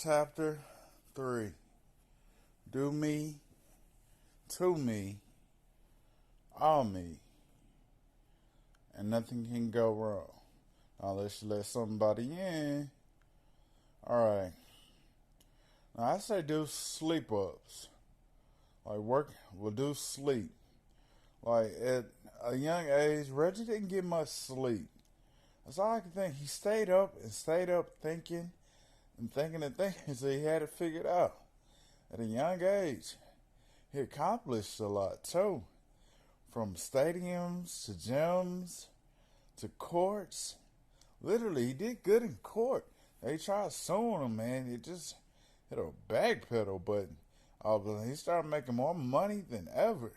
Chapter 3. Do me, to me, all me, and nothing can go wrong. Now let's let somebody in. Alright. Now I say do sleep ups. Like work, we'll do sleep. Like at a young age, Reggie didn't get much sleep. That's all I can think. He stayed up and stayed up thinking and thinking and thinking so he had it figured out. At a young age, he accomplished a lot too. From stadiums to gyms to courts. Literally, he did good in court. They tried suing him, man. It just hit a backpedal, but he started making more money than ever.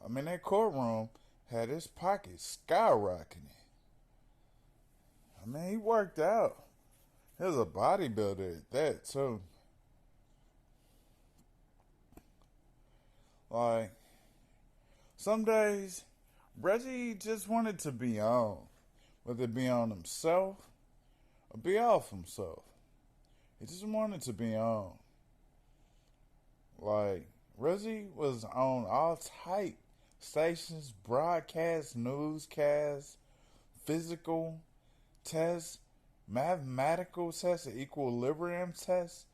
I mean, that courtroom had his pockets skyrocketing. I mean, he worked out. He was a bodybuilder at that, too. Like, some days, Reggie just wanted to be on. Whether it be on himself or be off himself. He just wanted to be on. Like, Reggie was on all type stations, broadcasts, newscasts, physical tests, mathematical tests, equilibrium tests,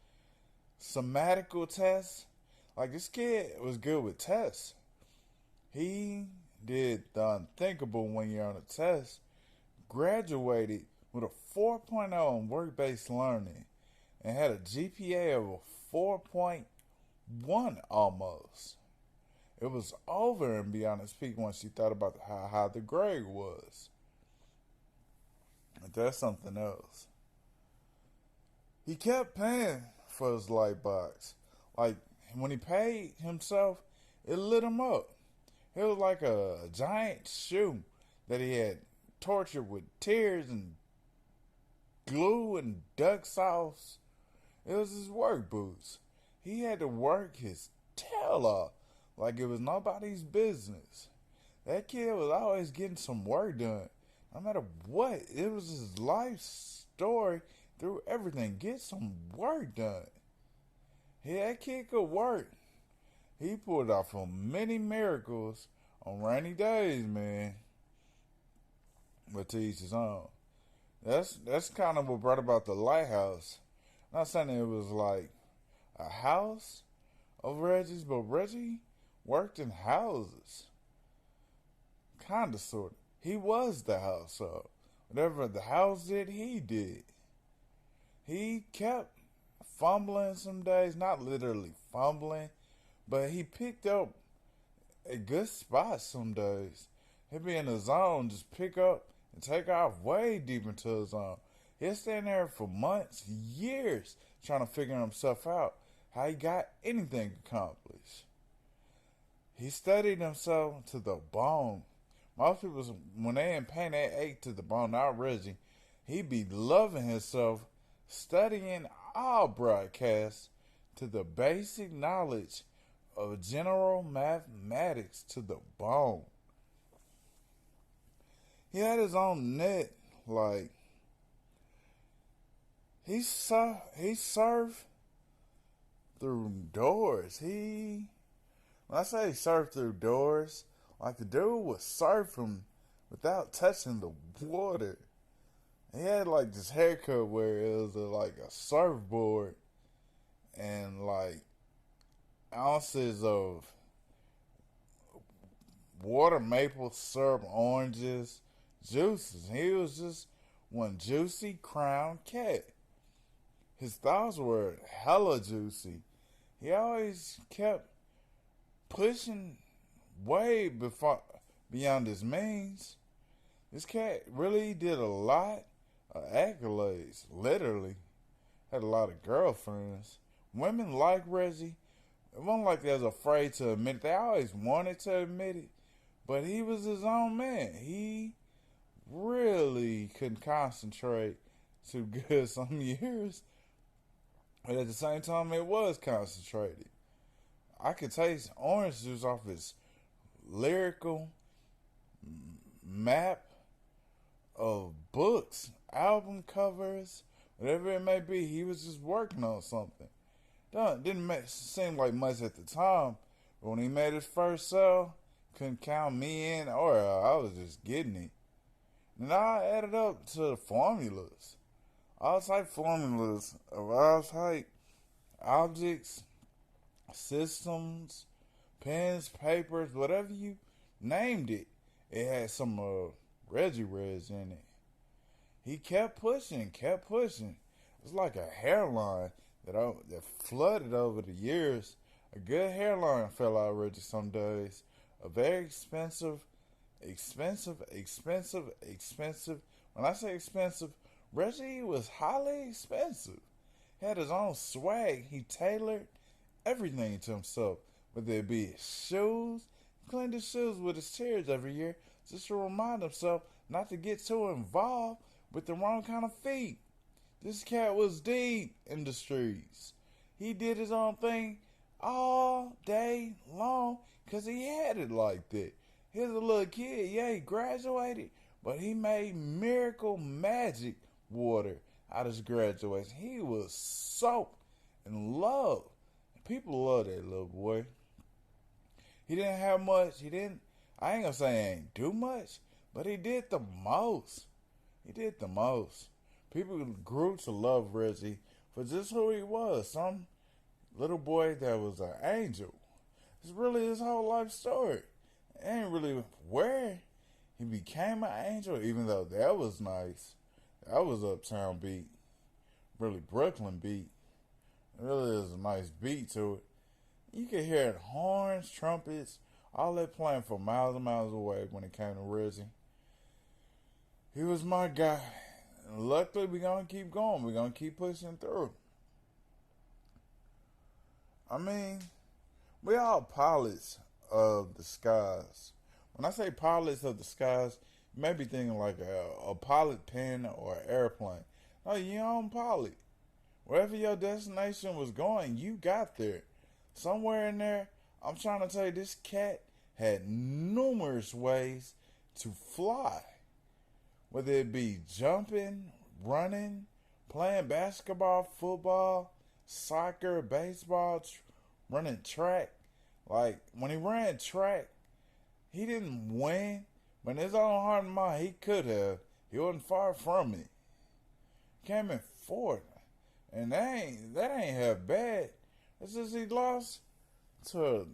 somatical tests. Like, this kid was good with tests. He did the unthinkable when you're on a test. Graduated with a 4.0 in work-based learning and had a GPA of a 4.1 almost. It was over and beyond his peak once she thought about how high the grade was. But that's something else. He kept paying for his light box. Like, when he paid himself, it lit him up. It was like a giant shoe that he had tortured with tears and glue and duck sauce. It was his work boots. He had to work his tail off like it was nobody's business. That kid was always getting some work done. No matter what, it was his life story through everything. Get some work done. Yeah, that kid could work. He pulled off many miracles on rainy days, man. But to each his own. That's kind of what brought about the lighthouse. I'm not saying it was like a house of Reggie's, but Reggie worked in houses. Kinda, sorta. He was the house, so whatever the house did, he did. He kept fumbling some days, not literally fumbling, but he picked up a good spot some days. He'd be in the zone, just pick up and take off way deep into the zone. He'd stand there for months, years, trying to figure himself out, how he got anything accomplished. He studied himself to the bone. Most people, when they in pain, they ache to the bone. Not Reggie. He be loving himself, studying all broadcasts to the basic knowledge of general mathematics to the bone. He had his own net, like he surfed through doors. When I say he surfed through doors, like the dude was surfing without touching the water. He had like this haircut where it was like a surfboard and like ounces of water maple syrup, oranges, juices. He was just one juicy crown cat. His thoughts were hella juicy. He always kept pushing way beyond his means. This cat really did a lot of accolades, literally. Had a lot of girlfriends. Women like Reggie. It wasn't like they was afraid to admit it. They always wanted to admit it. But he was his own man. He really couldn't concentrate too good some years. But at the same time, it was concentrated. I could taste orange juice off his lyrical map of books, album covers, Whatever it may be, he was just working on something. Didn't seem like much at the time, but when he made his first sale, couldn't count me in, or I was just getting it. And I added up to the formulas. All type formulas of all type objects, systems, pens, papers, whatever you named it. It had some Reggie Reds in it. He kept pushing, kept pushing. It's like a hairline that flooded over the years. A good hairline fell out of Reggie some days. A very expensive. When I say expensive, Reggie was highly expensive. He had his own swag. He tailored everything to himself. Whether it be his shoes, he cleaned his shoes with his tears every year just to remind himself not to get too involved with the wrong kind of feet. This cat was deep in the streets. He did his own thing all day long because he had it like that. He was a little kid. Yeah, he graduated, but he made miracle magic water out of his graduation. He was so in love. People love that little boy. He didn't have much. I ain't gonna say he ain't do much, but he did the most. He did the most. People grew to love Reggie for just who he was. Some little boy that was an angel. It's really his whole life story. It ain't really where he became an angel, even though that was nice. That was Uptown beat. Really Brooklyn beat. It really is a nice beat to it. You could hear horns, trumpets, all that playing for miles and miles away when it came to Reggie. He was my guy. And luckily, we're going to keep going. We're going to keep pushing through. I mean, we all pilots of the skies. When I say pilots of the skies, you may be thinking like a pilot pen or an airplane. No, you're your own pilot. Wherever your destination was going, you got there. Somewhere in there, I'm trying to tell you, this cat had numerous ways to fly. Whether it be jumping, running, playing basketball, football, soccer, baseball, running track. Like, when he ran track, he didn't win, but in his own heart and mind, he could have. He wasn't far from it. Came in fourth. And that ain't half bad. It's just he lost to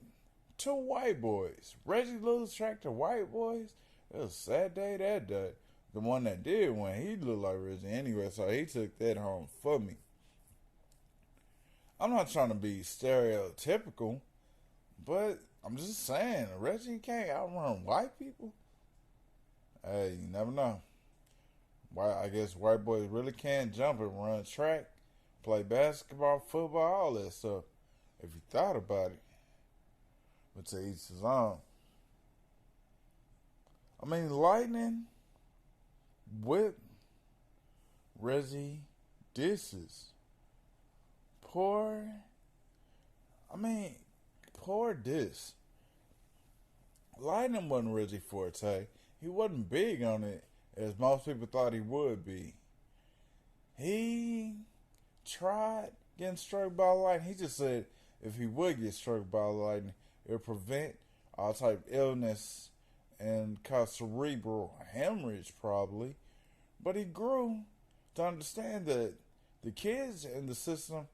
two white boys. Reggie lose track to white boys. It was a sad day that day. The one that did win, he looked like Reggie anyway, so he took that home for me. I'm not trying to be stereotypical, but I'm just saying, Reggie can't outrun white people. Hey, you never know. I guess white boys really can't jump and run track, play basketball, football, all that stuff, if you thought about it. But to each his own. I mean, lightning with Reggie dishes. Poor dish. Lightning wasn't Reggie Forte. He wasn't big on it as most people thought he would be. He tried getting struck by lightning. He just said if he would get struck by lightning, it would prevent all type of illness and cause cerebral hemorrhage probably. But he grew to understand that the kids in the system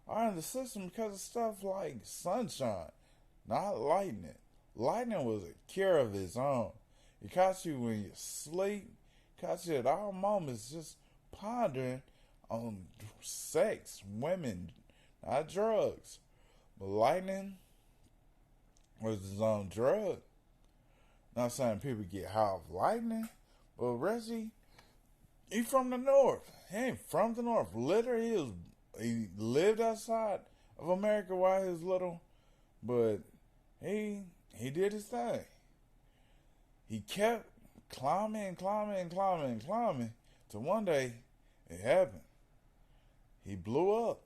are in the system because of stuff like sunshine, not lightning. Lightning was a cure of its own. It caught you when you sleep, caught you at all moments just pondering on sex, women, not drugs. But lightning was his own drug. Not saying people get high off lightning, but Reggie, he from the north. He ain't from the north. Literally, he lived outside of America while he was little, but he did his thing. He kept climbing, till one day it happened. He blew up.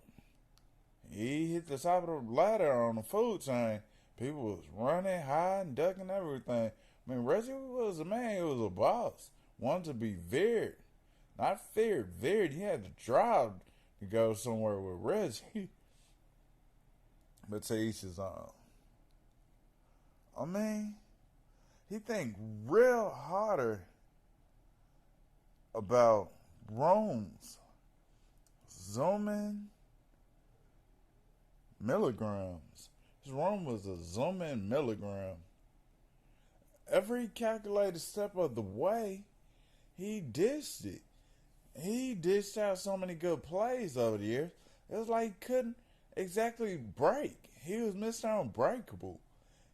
He hit the top of the ladder on the food chain. People was running, hiding, ducking, everything. I mean, Reggie was a man. He was a boss. Wanted to be veered. Not feared, veered. He had to drive to go somewhere with Reggie. But to each his own. I mean, he think real harder about rooms, zooming milligrams. His room was a zooming milligram. Every calculated step of the way, he dished it. He dished out so many good plays over the years. It was like he couldn't exactly break. He was Mr. Unbreakable.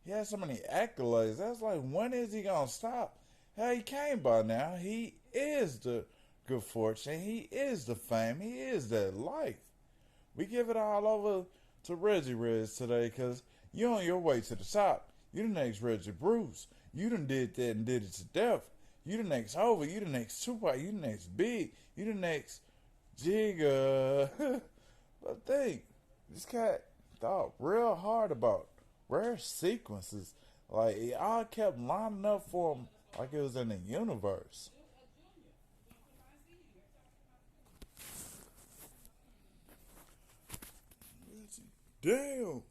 He had so many accolades. I was like, when is he gonna stop? Hell, he came by now. He is the good fortune. He is the fame. He is that life. We give it all over to Reggie Rez today because you're on your way to the top. You the next Reggie Bruce. You done did that and did it to death. You the next Hova. You the next Tupac. You the next Big. You the next Jigga. But think, this cat thought real hard about rare sequences. Like, it all kept lining up for him like it was in the universe. Damn.